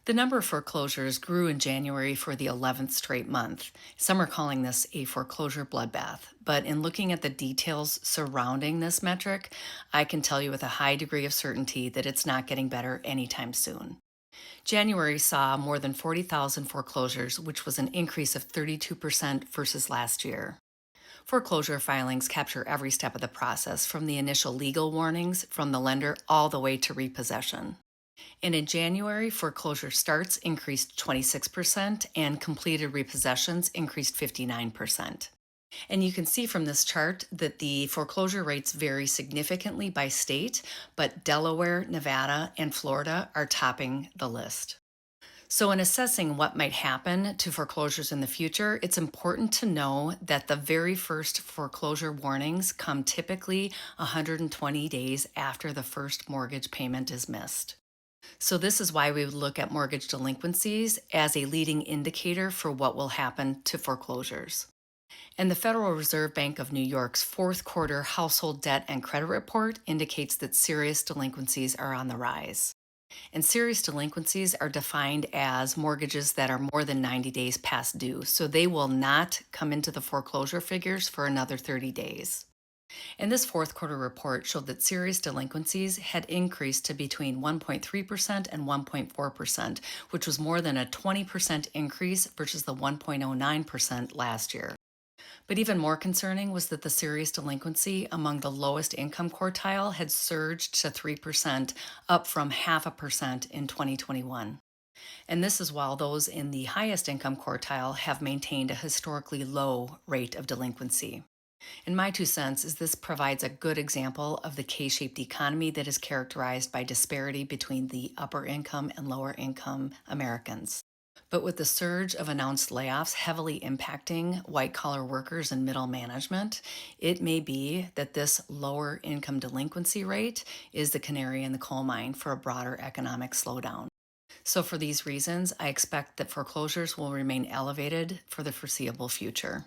The number of foreclosures grew in January for the 11th straight month. Some are calling this a foreclosure bloodbath, but in looking at the details surrounding this metric, I can tell you with a high degree of certainty that it's not getting better anytime soon. January saw more than 40,000 foreclosures, which was an increase of 32% versus last year. Foreclosure filings capture every step of the process, from the initial legal warnings from the lender all the way to repossession. And in January, foreclosure starts increased 26% and completed repossessions increased 59%. And you can see from this chart that the foreclosure rates vary significantly by state, but Delaware, Nevada, and Florida are topping the list. So, in assessing what might happen to foreclosures in the future, it's important to know that the very first foreclosure warnings come typically 120 days after the first mortgage payment is missed. So, this is why we would look at mortgage delinquencies as a leading indicator for what will happen to foreclosures. And the Federal Reserve Bank of New York's fourth quarter household debt and credit report indicates that serious delinquencies are on the rise. And serious delinquencies are defined as mortgages that are more than 90 days past due, so they will not come into the foreclosure figures for another 30 days. And this fourth quarter report showed that serious delinquencies had increased to between 1.3% and 1.4%, which was more than a 20% increase versus the 1.09% last year. But even more concerning was that the serious delinquency among the lowest income quartile had surged to 3%, up from 0.5% in 2021. And this is while those in the highest income quartile have maintained a historically low rate of delinquency. In my 2 cents, is this provides a good example of the K-shaped economy that is characterized by disparity between the upper income and lower income Americans. But with the surge of announced layoffs heavily impacting white collar workers and middle management, it may be that this lower income delinquency rate is the canary in the coal mine for a broader economic slowdown. So, for these reasons, I expect that foreclosures will remain elevated for the foreseeable future.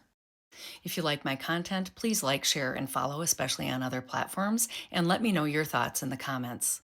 If you like my content, please like, share, and follow, especially on other platforms, and let me know your thoughts in the comments.